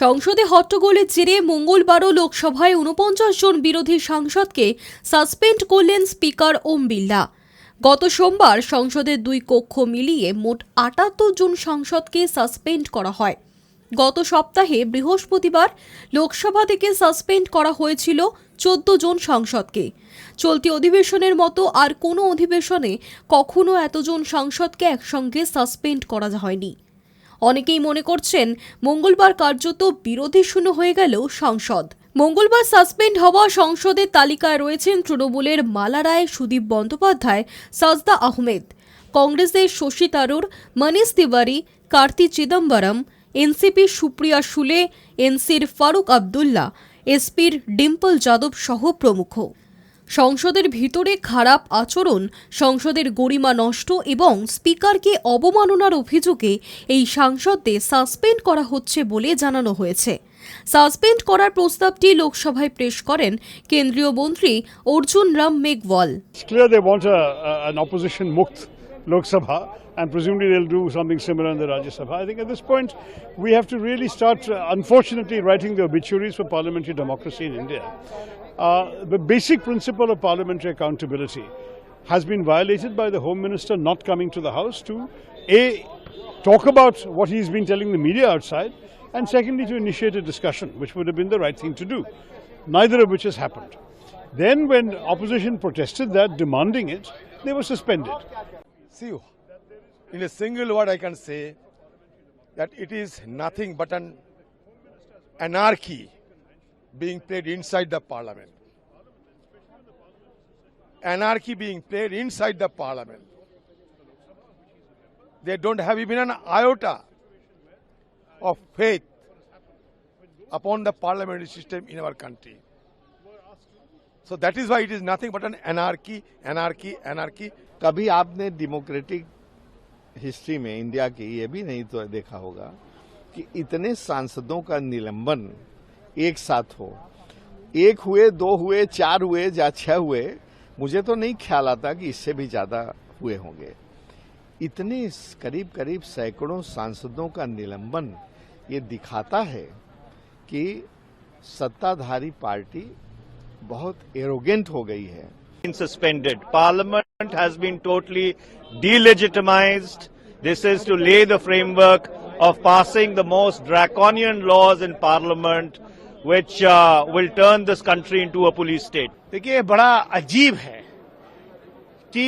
সংসদে হট্টগোলের জেরে মঙ্গলবারও লোকসভায় ৪৯ জন বিরোধী সাংসদকে সাসপেন্ড করলেন স্পিকার ওম বিড়লা। গত সোমবার সংসদের দুই কক্ষ মিলিয়ে মোট ৭৮ জন সাংসদকে সাসপেন্ড করা হয়। গত সপ্তাহে বৃহস্পতিবার লোকসভা থেকে সাসপেন্ড করা হয়েছিল ১৪ জন সাংসদকে। চলতি অধিবেশনের মতো আর কোনো অধিবেশনে কখনো এতজন সাংসদকে একসঙ্গে সাসপেন্ড করা হয়নি। অনেকেই মনে করছেন মঙ্গলবার কার্যত বিরোধী শূন্য হয়ে গেল সংসদ। মঙ্গলবার সাসপেন্ড হওয়া সংসদের তালিকায় রয়েছেন তৃণমূলের মালা রায়, সুদীপ বন্দ্যোপাধ্যায়, সাজদা আহমেদ, কংগ্রেসের শশী থারুর, মনীষ তিওয়ারি, কার্তি চিদম্বরম, এনসিপির সুপ্রিয়া সুলে, এনসির ফারুক আবদুল্লাহ, এসপির ডিম্পল যাদব সহ প্রমুখ। সংসদের ভিতরে খারাপ আচরণ, সংসদের গরিমা নষ্ট এবং স্পিকারকে অবমাননার অভিযোগে এই সাংসদদের সাসপেন্ড করা হচ্ছে বলে জানানো হয়েছে। সাসপেন্ড করার প্রস্তাবটি লোকসভায় পেশ করেন কেন্দ্রীয় মন্ত্রী Arjun Ram Meghwal. It's clear they want an opposition mukt Lok Sabha, and presumably they'll do something similar in the Rajya Sabha. I think at this point we have to really start, unfortunately, writing the obituaries for parliamentary democracy in India. The basic principle of parliamentary accountability has been violated by the Home Minister not coming to the House to talk about what he's been telling the media outside, and secondly to initiate a discussion, which would have been the right thing to do, neither of which has happened. Then when opposition protested that, demanding it, they were suspended. See, in a single word I can say that it is nothing but an anarchy being played inside the parliament. Anarchy being played inside the parliament. They don't have even an iota of faith upon the parliamentary system in our country. So that is why it is nothing but an anarchy, anarchy, anarchy. कभी आपने democratic history में India की ये भी नहीं तो देखा होगा कि इतने सांसदों का निलंबन एक साथ हो। एक हुए, दो हुए, चार हुए या 6 हुए, मुझे तो नहीं ख्याल आता कि इससे भी ज्यादा हुए होंगे। इतने करीब करीब सैकड़ों सांसदों का निलंबन ये दिखाता है कि सत्ताधारी पार्टी बहुत एरोगेंट हो गई है। Suspended. Parliament has been totally delegitimized. This is to lay the framework of passing the most draconian laws in Parliament, which will turn this country into a police state. देखिए, बड़ा अजीब है कि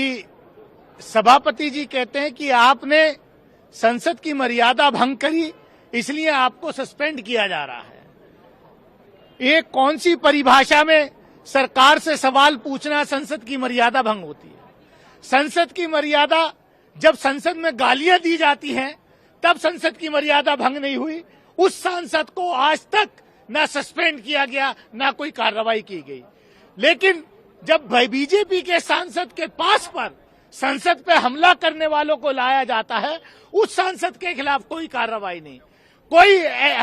सभापति जी कहते हैं कि आपने संसद की मर्यादा भंग करी, इसलिए आपको सस्पेंड किया जा रहा है। ये कौन सी परिभाषा में सरकार से सवाल पूछना संसद की मर्यादा भंग होती है? संसद की मर्यादा जब संसद में गालियां दी जाती हैं तब संसद की मर्यादा भंग नहीं हुई। उस सांसद को आज तक न सस्पेंड किया गया, न कोई कार्रवाई की गई। लेकिन जब बीजेपी के सांसद के पास पर संसद पे हमला करने वालों को लाया जाता है, उस सांसद के खिलाफ कोई कार्रवाई नहीं, कोई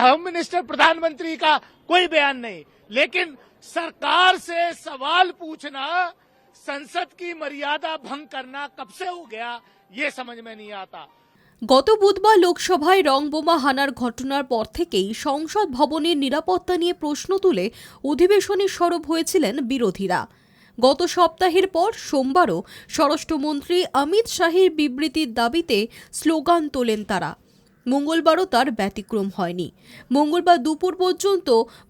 होम मिनिस्टर, प्रधानमंत्री का कोई बयान नहीं। लेकिन सरकार से सवाल पूछना, संसद की मर्यादा भंग करना कब से हो गया, ये समझ में नहीं आता। গত বুধবার লোকসভায় রং বোমা হানার ঘটনার পর থেকেই সংসদ ভবনের নিরাপত্তা নিয়ে প্রশ্ন তুলে অধিবেশনে সরব হয়েছিলেন বিরোধীরা। গত সপ্তাহের পর সোমবারও স্বরাষ্ট্রমন্ত্রী অমিত শাহের বিবৃতির দাবিতে স্লোগান তোলেন তারা। মঙ্গলবারও তার ব্যতিক্রম হয়নি। মঙ্গলবার দুপুর পর্যন্ত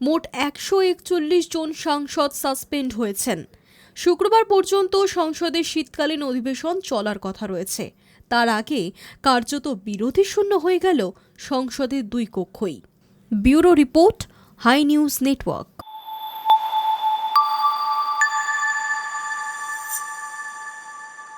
মোট ১৪১ জন সাংসদ সাসপেন্ড হয়েছেন। শুক্রবার পর্যন্ত সংসদের শীতকালীন অধিবেশন চলার কথা রয়েছে। তার আগে কার্যত বিরোধী শূন্য হয়ে গেল সংসদের দুই কক্ষই। Bureau report, Hi news network.